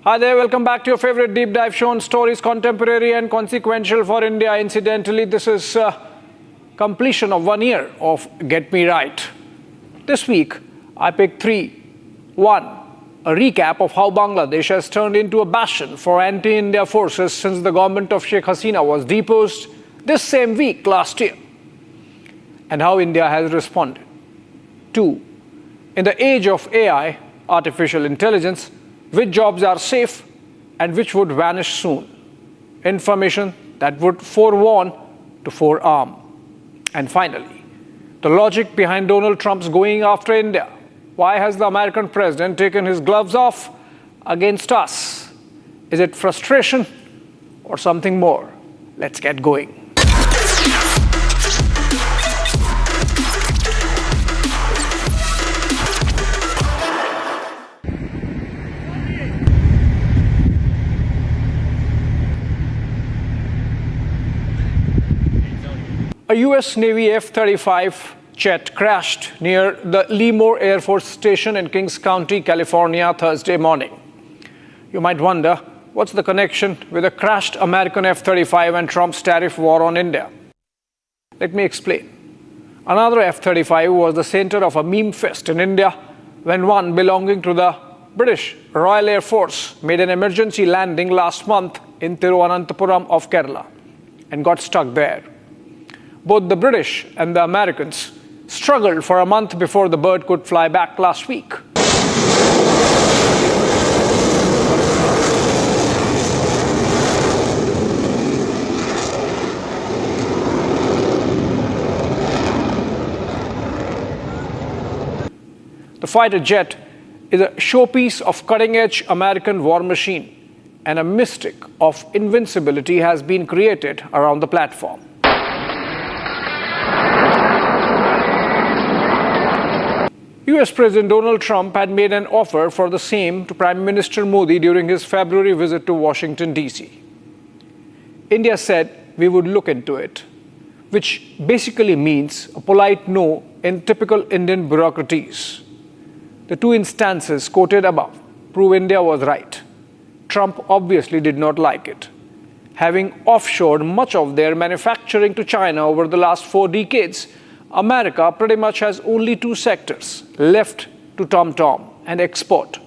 Hi there, welcome back to your favorite deep dive show on stories contemporary and consequential for India. Incidentally, this is completion of 1 year of Get Me Right. This week, I picked three. One, a recap of how Bangladesh has turned into a bastion for anti-India forces since the government of Sheikh Hasina was deposed this same week last year, and how India has responded. Two, in the age of AI, artificial intelligence, which jobs are safe and which would vanish soon. Information that would forewarn to forearm. And finally, the logic behind Donald Trump's going after India. Why has the American president taken his gloves off against us? Is it frustration or something more? Let's get going. A US Navy F-35 jet crashed near the Lemoore Air Force Station in Kings County, California, Thursday morning. You might wonder, what's the connection with a crashed American F-35 and Trump's tariff war on India? Let me explain. Another F-35 was the center of a meme fest in India when one belonging to the British Royal Air Force made an emergency landing last month in Thiruvananthapuram of Kerala and got stuck there. Both the British and the Americans struggled for a month before the bird could fly back last week. The fighter jet is a showpiece of cutting-edge American war machine, and a mystic of invincibility has been created around the platform. US President Donald Trump had made an offer for the same to Prime Minister Modi during his February visit to Washington, D.C. India said we would look into it, which basically means a polite no in typical Indian bureaucracies. The two instances quoted above prove India was right. Trump obviously did not like it. Having offshored much of their manufacturing to China over the last 4 decades, America pretty much has only two sectors left to tom-tom and export: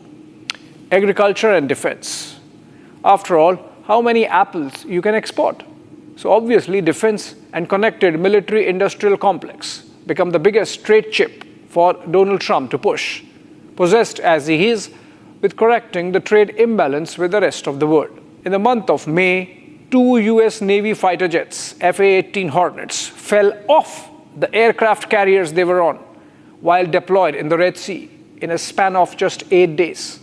agriculture and defense. After all, how many apples you can export? So obviously, defense and connected military-industrial complex become the biggest trade chip for Donald Trump to push, possessed as he is with correcting the trade imbalance with the rest of the world. In the month of May, 2 US Navy fighter jets, FA-18 Hornets, fell off the aircraft carriers they were on while deployed in the Red Sea in a span of just 8 days.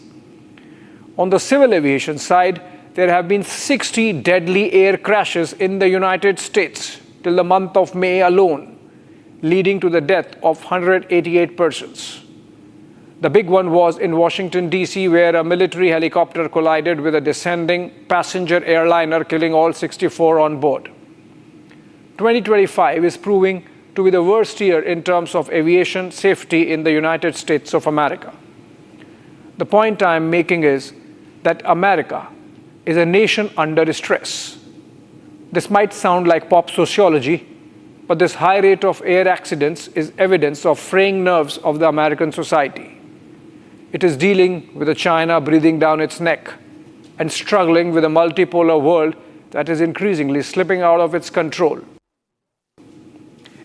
On the civil aviation side, there have been 60 deadly air crashes in the United States till the month of May alone, leading to the death of 188 persons. The big one was in Washington, D.C., where a military helicopter collided with a descending passenger airliner, killing all 64 on board. 2025 is proving to be the worst year in terms of aviation safety in the United States of America. The point I'm making is that America is a nation under stress. This might sound like pop sociology, but this high rate of air accidents is evidence of fraying nerves of the American society. It is dealing with a China breathing down its neck and struggling with a multipolar world that is increasingly slipping out of its control.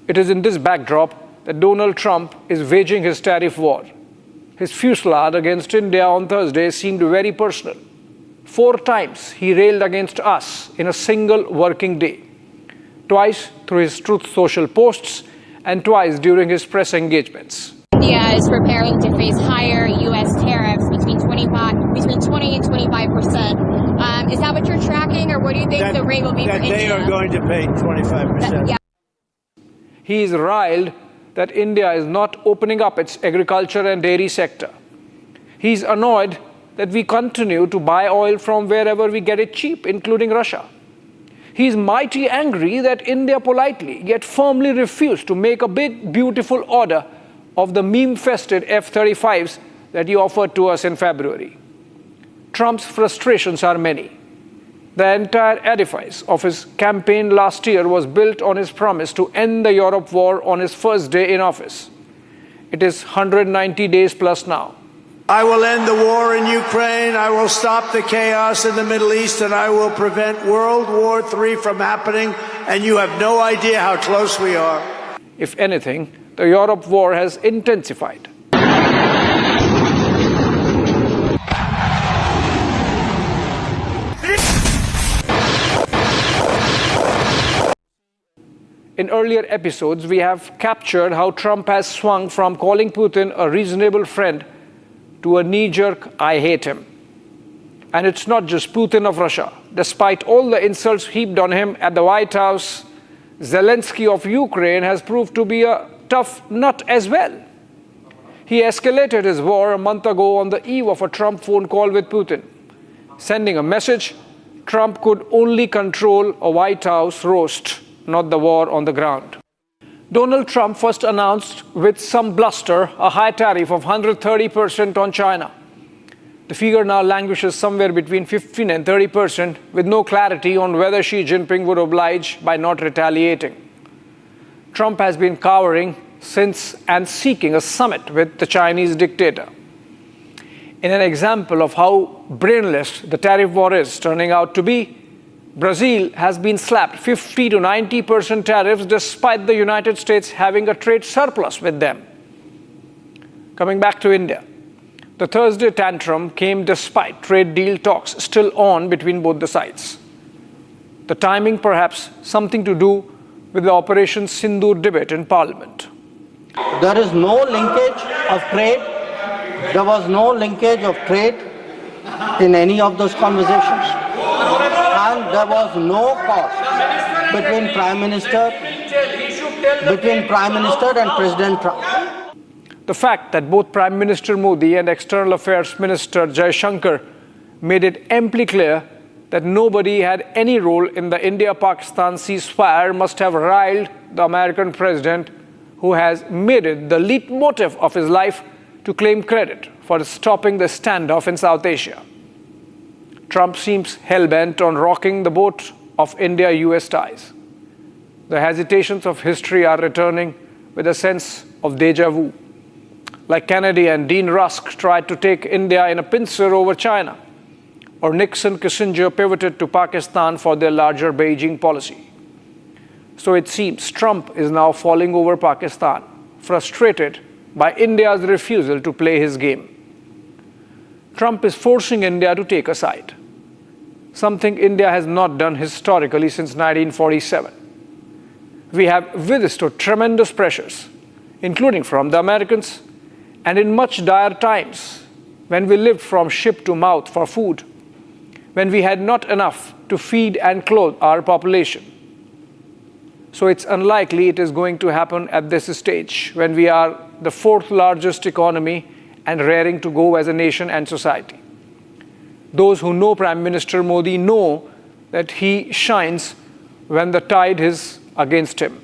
It is in this backdrop that Donald Trump is waging his tariff war. His fusillade against India on Thursday seemed very personal. 4 times he railed against us in a single working day. Twice through his Truth Social posts and twice during his press engagements. India is preparing to face higher U.S. tariffs between 20 and 25%. Is that what you're tracking, or what do you think the rate will be for India? They are going to pay 25%. Yeah. He is riled that India is not opening up its agriculture and dairy sector. He's annoyed that we continue to buy oil from wherever we get it cheap, including Russia. He's mighty angry that India politely yet firmly refused to make a big, beautiful order of the meme-fested F-35s that he offered to us in February. Trump's frustrations are many. The entire edifice of his campaign last year was built on his promise to end the Europe war on his first day in office. It is 190 days plus now. I will end the war in Ukraine. I will stop the chaos in the Middle East, and I will prevent World War III from happening. And you have no idea how close we are. If anything, the Europe war has intensified. In earlier episodes, we have captured how Trump has swung from calling Putin a reasonable friend to a knee-jerk, I hate him. And it's not just Putin of Russia. Despite all the insults heaped on him at the White House, Zelensky of Ukraine has proved to be a tough nut as well. He escalated his war a month ago on the eve of a Trump phone call with Putin, sending a message Trump could only control a White House roast, not the war on the ground. Donald Trump first announced with some bluster a high tariff of 130% on China. The figure now languishes somewhere between 15 and 30%, with no clarity on whether Xi Jinping would oblige by not retaliating. Trump has been cowering since and seeking a summit with the Chinese dictator. In an example of how brainless the tariff war is turning out to be, Brazil has been slapped 50 to 90% tariffs despite the United States having a trade surplus with them. Coming back to India, the Thursday tantrum came despite trade deal talks still on between both the sides. The timing perhaps something to do with the Operation Sindoor debate in Parliament. There is no linkage of trade. There was no linkage of trade in any of those conversations. And there was no cost between Prime Minister and President Trump. The fact that both Prime Minister Modi and External Affairs Minister Jaishankar made it amply clear that nobody had any role in the India-Pakistan ceasefire must have riled the American president, who has made it the leitmotif of his life to claim credit for stopping the standoff in South Asia. Trump seems hell-bent on rocking the boat of India-US ties. The hesitations of history are returning with a sense of déjà vu. Like Kennedy and Dean Rusk tried to take India in a pincer over China, or Nixon Kissinger pivoted to Pakistan for their larger Beijing policy. So it seems Trump is now falling over Pakistan, frustrated by India's refusal to play his game. Trump is forcing India to take a side, something India has not done historically since 1947. We have withstood tremendous pressures, including from the Americans, and in much dire times, when we lived from ship to mouth for food, when we had not enough to feed and clothe our population. So it's unlikely it is going to happen at this stage, when we are the fourth largest economy and raring to go as a nation and society. Those who know Prime Minister Modi know that he shines when the tide is against him.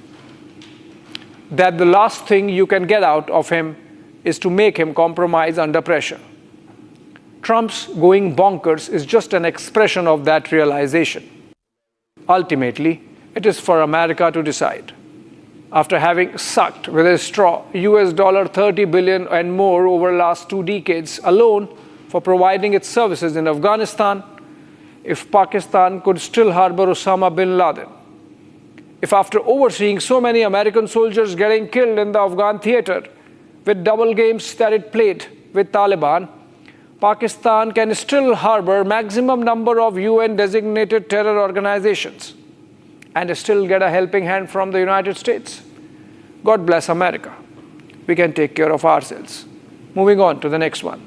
That the last thing you can get out of him is to make him compromise under pressure. Trump's going bonkers is just an expression of that realization. Ultimately, it is for America to decide. After having sucked with a straw $30 billion and more over the last 2 decades alone for providing its services in Afghanistan, if Pakistan could still harbor Osama bin Laden, if after overseeing so many American soldiers getting killed in the Afghan theater with double games that it played with Taliban, Pakistan can still harbor maximum number of UN-designated terror organizations and still get a helping hand from the United States. God bless America. We can take care of ourselves. Moving on to the next one.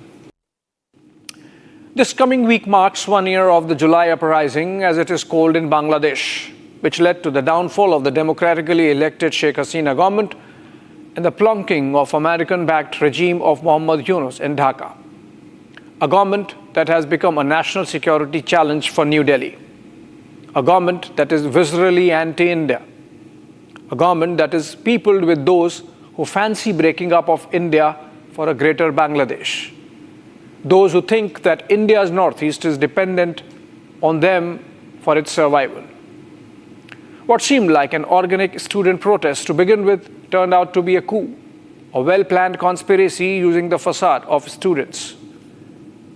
This coming week marks 1 year of the July uprising, as it is called in Bangladesh, which led to the downfall of the democratically elected Sheikh Hasina government and the plunking of American-backed regime of Muhammad Yunus in Dhaka. A government that has become a national security challenge for New Delhi. A government that is viscerally anti-India. A government that is peopled with those who fancy breaking up of India for a greater Bangladesh. those who think that India's northeast is dependent on them for its survival. What seemed like an organic student protest to begin with turned out to be a coup, a well-planned conspiracy using the facade of students.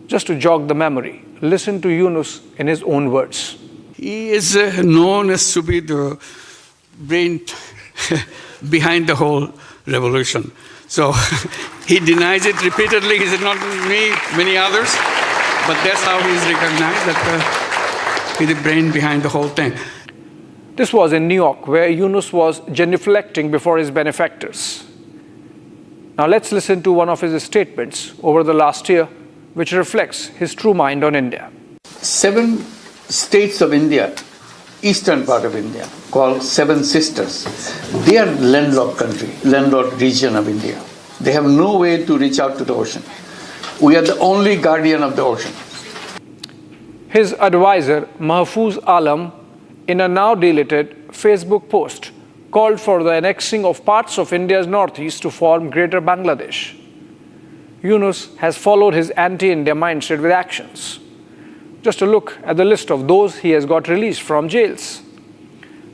Just to jog the memory, listen to Yunus in his own words. He is known as to be the brain behind the whole revolution. So he denies it repeatedly. He said, not me, many others. But that's how he is recognized, that he's the brain behind the whole thing. This was in New York, where Yunus was genuflecting before his benefactors. Now let's listen to one of his statements over the last year, which reflects his true mind on India. 7 states of India, eastern part of India, called 7 Sisters. They are landlocked country, landlocked region of India. They have no way to reach out to the ocean. We are the only guardian of the ocean. His advisor, Mahfouz Alam, in a now deleted Facebook post, called for the annexing of parts of India's northeast to form Greater Bangladesh. Yunus has followed his anti-India mindset with actions. Just a look at the list of those he has got released from jails.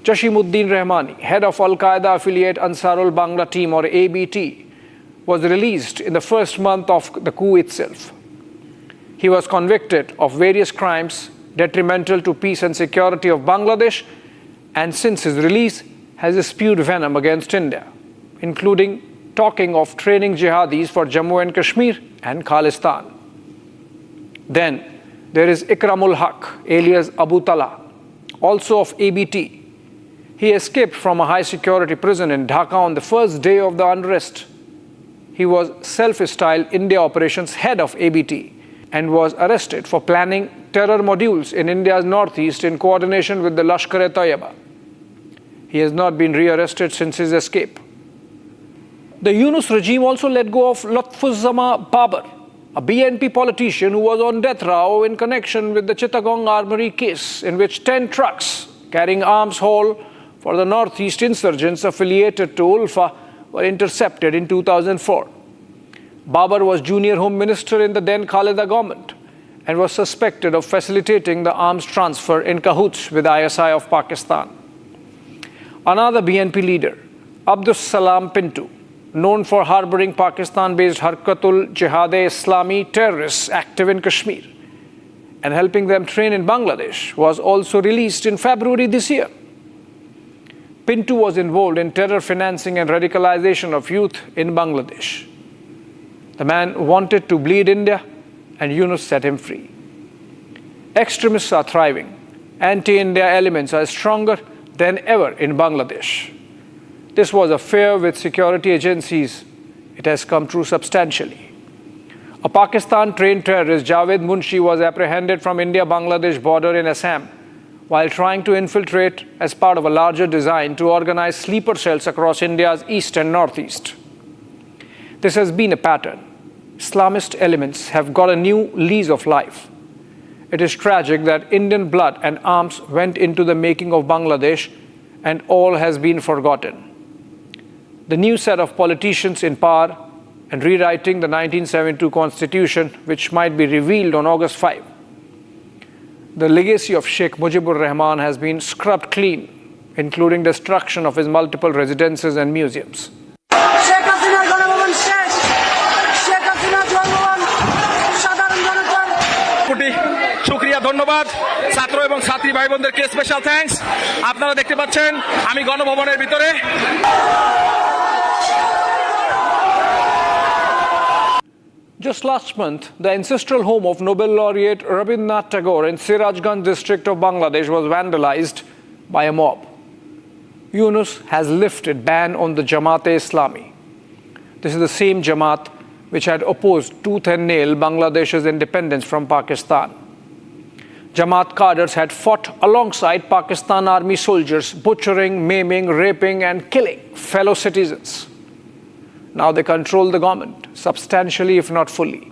Jashimuddin Rahmani, head of Al-Qaeda affiliate Ansarul Bangla team or ABT, was released in the first month of the coup itself. He was convicted of various crimes detrimental to peace and security of Bangladesh, and since his release has spewed venom against India, including talking of training jihadis for Jammu and Kashmir and Khalistan. Then there is Ikramul Haq, alias Abu Talha, also of ABT. He escaped from a high-security prison in Dhaka on the first day of the unrest. He was self-styled India operations head of ABT and was arrested for planning terror modules in India's northeast in coordination with the Lashkar-e-Taiba. He has not been rearrested since his escape. The Yunus regime also let go of Lutfuzzama Babar, a BNP politician who was on death row in connection with the Chittagong Armory case, in which 10 trucks carrying arms haul for the northeast insurgents affiliated to ULFA were intercepted in 2004. Babar was junior home minister in the then Khaleda government and was suspected of facilitating the arms transfer in cahoots with ISI of Pakistan. Another BNP leader, Abdus Salam Pintu, known for harboring Pakistan-based Harkatul Jihad-e-Islami terrorists active in Kashmir and helping them train in Bangladesh, was also released in February this year. Pintu was involved in terror financing and radicalization of youth in Bangladesh. The man wanted to bleed India, and Yunus set him free. Extremists are thriving. Anti-India elements are stronger than ever in Bangladesh. This was a fear with security agencies. It has come true substantially. A Pakistan-trained terrorist, Javed Munshi, was apprehended from India-Bangladesh border in Assam while trying to infiltrate as part of a larger design to organize sleeper cells across India's east and northeast. This has been a pattern. Islamist elements have got a new lease of life. It is tragic that Indian blood and arms went into the making of Bangladesh, and all has been forgotten. The new set of politicians in power and rewriting the 1972 Constitution, which might be revealed on August 5. The legacy of Sheikh Mujibur Rahman has been scrubbed clean, including destruction of his multiple residences and museums. শুকরিয়া ধন্যবাদ ছাত্র এবং ছাত্রী ভাই বোনদেরকে special thanks আপনারা দেখতে পাচ্ছেন আমি গণভবনের ভিতরে Just last month, the ancestral home of Nobel laureate Rabindranath Tagore in Sirajganj district of Bangladesh was vandalized by a mob. Yunus has lifted ban on the Jamaat-e-Islami. This is the same Jamaat which had opposed tooth and nail Bangladesh's independence from Pakistan. Jamaat cadres had fought alongside Pakistan army soldiers, butchering, maiming, raping and killing fellow citizens. Now they control the government, substantially if not fully.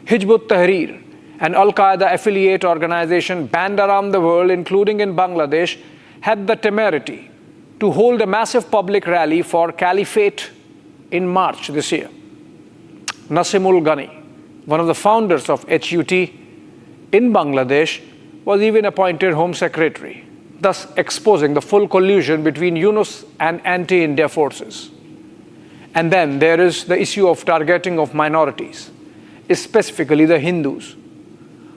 Hizb ut-Tahrir, an Al-Qaeda affiliate organization banned around the world, including in Bangladesh, had the temerity to hold a massive public rally for caliphate in March this year. Nasimul Ghani, One of the founders of HUT in Bangladesh was even appointed Home Secretary, thus exposing the full collusion between Yunus and anti-India forces. And then there is the issue of targeting of minorities, specifically the Hindus.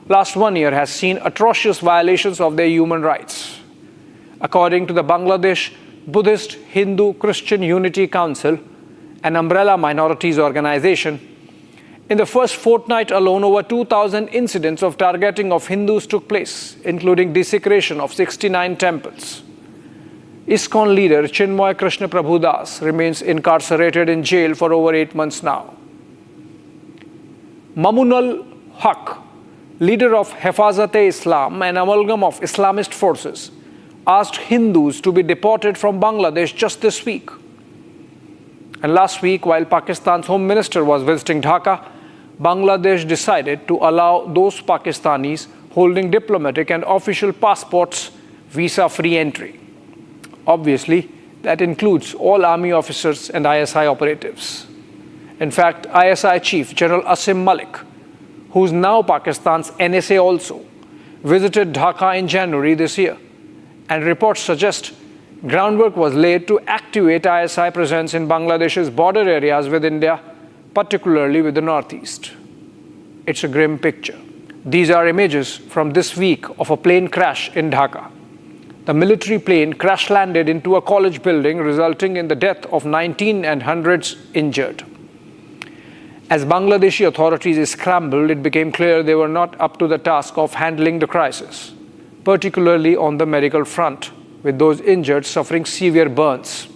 Last 1 year has seen atrocious violations of their human rights. According to the Bangladesh Buddhist Hindu Christian Unity Council, an umbrella minorities organization, in the first fortnight alone, over 2,000 incidents of targeting of Hindus took place, including desecration of 69 temples. ISKCON leader Chinmoy Krishna Prabhu Das remains incarcerated in jail for over 8 months now. Mamunul Haq, leader of Hefazat-e-Islam, an amalgam of Islamist forces, asked Hindus to be deported from Bangladesh just this week. And last week, while Pakistan's Home Minister was visiting Dhaka, Bangladesh decided to allow those Pakistanis holding diplomatic and official passports visa-free entry. Obviously, that includes all army officers and ISI operatives. In fact, ISI Chief General Asim Malik, who is now Pakistan's NSA also, visited Dhaka in January this year, and reports suggest groundwork was laid to activate ISI presence in Bangladesh's border areas with India, particularly with the northeast. It's a grim picture. These are images from this week of a plane crash in Dhaka. The military plane crash-landed into a college building, resulting in the death of 19 and hundreds injured. As Bangladeshi authorities scrambled, it became clear they were not up to the task of handling the crisis, particularly on the medical front, with those injured suffering severe burns.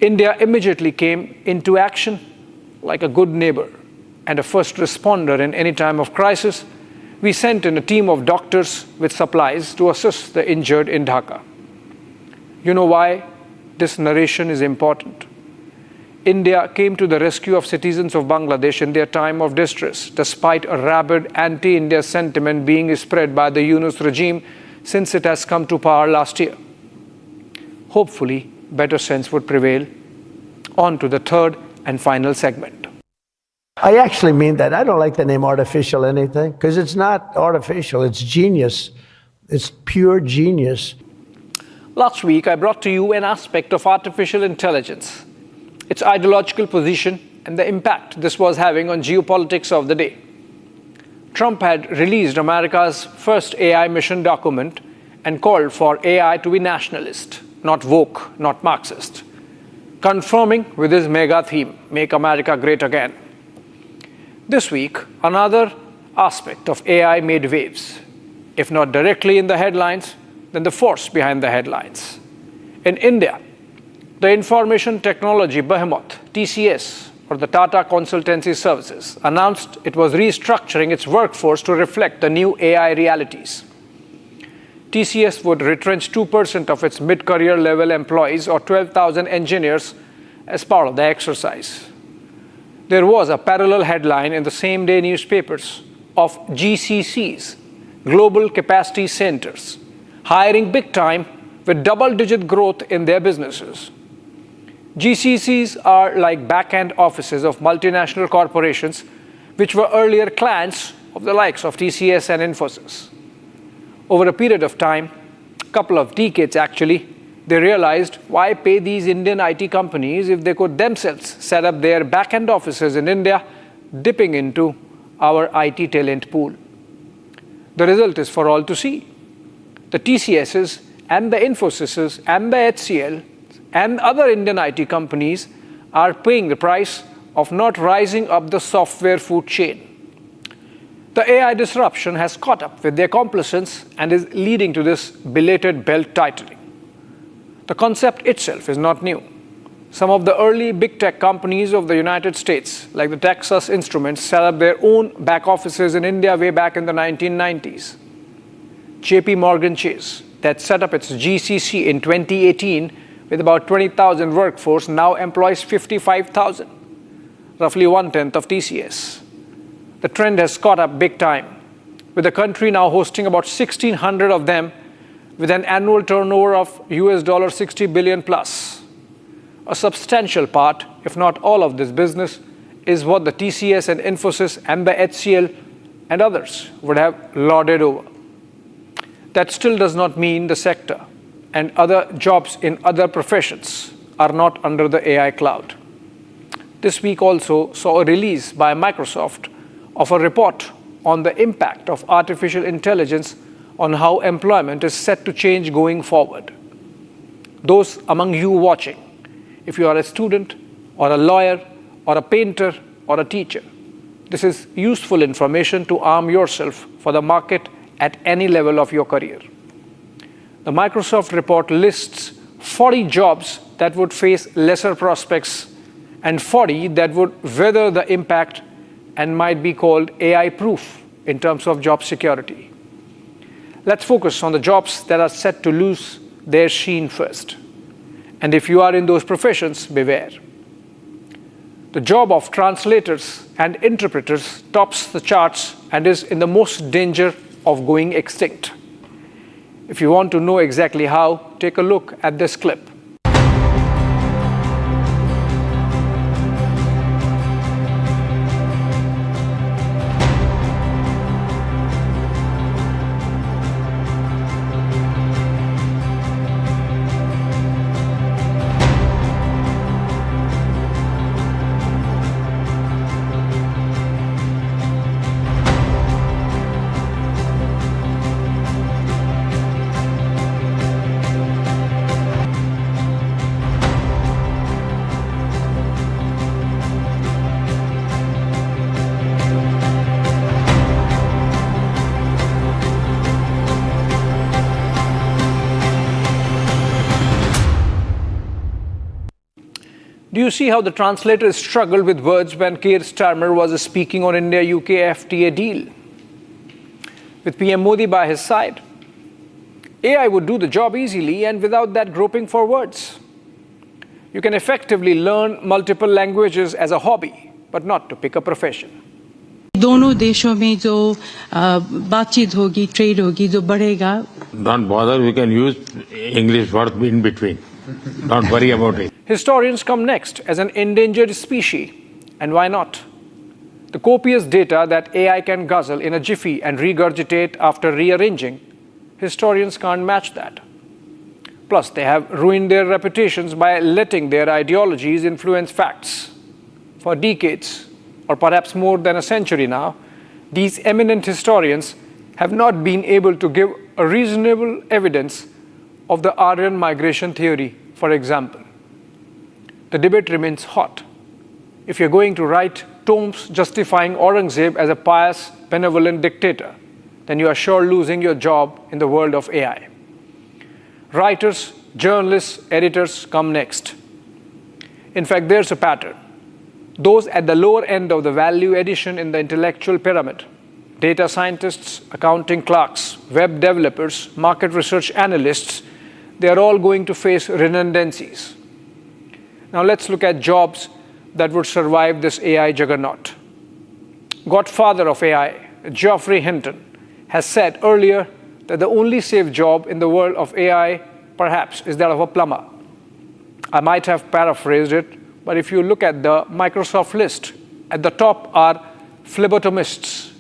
India immediately came into action like a good neighbor and a first responder in any time of crisis. We sent in a team of doctors with supplies to assist the injured in Dhaka. You know why this narration is important? India came to the rescue of citizens of Bangladesh in their time of distress, despite a rabid anti-India sentiment being spread by the Yunus regime since it has come to power last year. Hopefully, better sense would prevail. On to the third and final segment. I actually mean that. I don't like the name artificial anything, because it's not artificial, it's genius. It's pure genius. Last week, I brought to you an aspect of artificial intelligence, its ideological position, and the impact this was having on geopolitics of the day. Trump had released America's first AI mission document and called for AI to be nationalist, not woke, not Marxist, confirming with his mega theme, Make America Great Again. This week, another aspect of AI made waves, if not directly in the headlines, then the force behind the headlines. In India, the information technology behemoth, TCS, or the Tata Consultancy Services, announced it was restructuring its workforce to reflect the new AI realities. TCS would retrench 2% of its mid-career level employees, or 12,000 engineers, as part of the exercise. There was a parallel headline in the same day newspapers of GCCs, Global Capacity Centers, hiring big time with double-digit growth in their businesses. GCCs are like back-end offices of multinational corporations, which were earlier clients of the likes of TCS and Infosys. Over a period of time, a couple of decades actually, they realized why pay these Indian IT companies if they could themselves set up their back-end offices in India, dipping into our IT talent pool. The result is for all to see. The TCSs and the Infosys and the HCL and other Indian IT companies are paying the price of not rising up the software food chain. The AI disruption has caught up with their complacence and is leading to this belated belt tightening. The concept itself is not new. Some of the early big tech companies of the United States, like the Texas Instruments, set up their own back offices in India way back in the 1990s. JP Morgan Chase, that set up its GCC in 2018 with about 20,000 workforce, now employs 55,000, roughly 1/10 of TCS. The trend has caught up big time, with the country now hosting about 1,600 of them with an annual turnover of $60 billion plus. A substantial part, if not all of this business, is what the TCS and Infosys and the HCL and others would have lauded over. That still does not mean the sector and other jobs in other professions are not under the AI cloud. This week also saw a release by Microsoft of a report on the impact of artificial intelligence on how employment is set to change going forward. Those among you watching, if you are a student or a lawyer or a painter or a teacher, this is useful information to arm yourself for the market at any level of your career. The Microsoft report lists 40 jobs that would face lesser prospects and 40 that would weather the impact and might be called AI-proof in terms of job security. Let's focus on the jobs that are set to lose their sheen first. And if you are in those professions, beware. The job of translators and interpreters tops the charts and is in the most danger of going extinct. If you want to know exactly how, take a look at this clip. Do you see how the translator struggled with words when Keir Starmer was speaking on India-UK FTA deal? With PM Modi by his side, AI would do the job easily and without that groping for words. You can effectively learn multiple languages as a hobby, but not to pick a profession. दोनों देशों में जो बातचीत होगी, trade होगी, जो बढ़ेगा. Don't bother, we can use English words in between. Don't worry about it. Historians come next as an endangered species, and why not? The copious data that AI can guzzle in a jiffy and regurgitate after rearranging, historians can't match that. Plus, they have ruined their reputations by letting their ideologies influence facts. For decades, or perhaps more than a century now, these eminent historians have not been able to give a reasonable evidence of the Aryan migration theory, for example. The debate remains hot. If you're going to write tomes justifying Aurangzeb as a pious, benevolent dictator, then you are sure losing your job in the world of AI. Writers, journalists, editors come next. In fact, there's a pattern. Those at the lower end of the value addition in the intellectual pyramid, data scientists, accounting clerks, web developers, market research analysts, they are all going to face redundancies. Now let's look at jobs that would survive this AI juggernaut. Godfather of AI, Geoffrey Hinton, has said earlier that the only safe job in the world of AI, perhaps, is that of a plumber. I might have paraphrased it, but if you look at the Microsoft list, at the top are phlebotomists.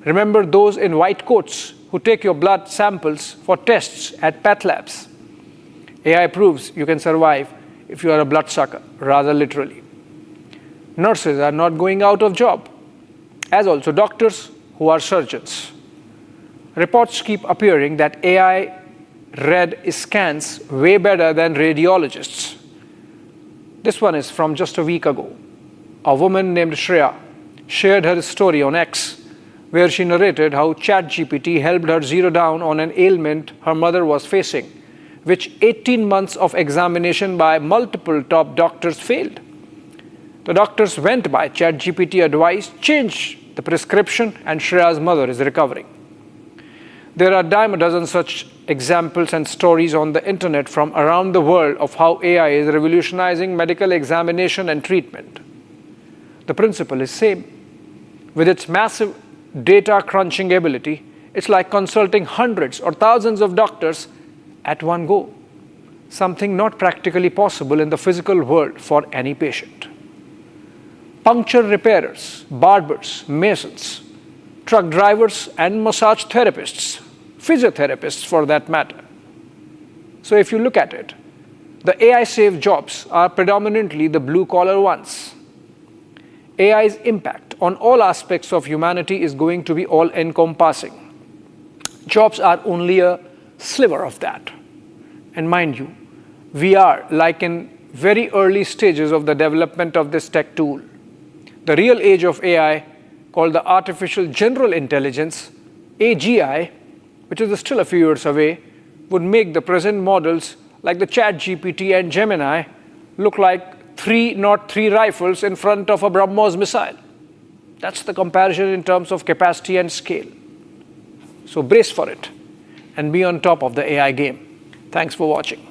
Remember those in white coats who take your blood samples for tests at path labs. AI proves you can survive if you are a bloodsucker, rather literally. Nurses are not going out of job, as also doctors who are surgeons. Reports keep appearing that AI read scans way better than radiologists. This one is from just a week ago. A woman named Shreya shared her story on X, where she narrated how ChatGPT helped her zero down on an ailment her mother was facing, which 18 months of examination by multiple top doctors failed. The doctors went by ChatGPT advice, changed the prescription, and Shreya's mother is recovering. There are a dime a dozen such examples and stories on the internet from around the world of how AI is revolutionizing medical examination and treatment. The principle is same. With its massive data crunching ability, it's like consulting hundreds or thousands of doctors at one go, something not practically possible in the physical world for any patient. puncture repairers, barbers, masons, truck drivers, and massage therapists, physiotherapists for that matter. So if you look at it, the AI-saved jobs are predominantly the blue-collar ones. AI's impact on all aspects of humanity is going to be all-encompassing. Jobs are only a sliver of that. And mind you, we are like in very early stages of the development of this tech tool. The real age of AI, called the artificial general intelligence, AGI, which is still a few years away, would make the present models like the ChatGPT and Gemini look like three rifles in front of a BrahMos missile. That's the comparison in terms of capacity and scale. So brace for it and be on top of the AI game. Thanks for watching.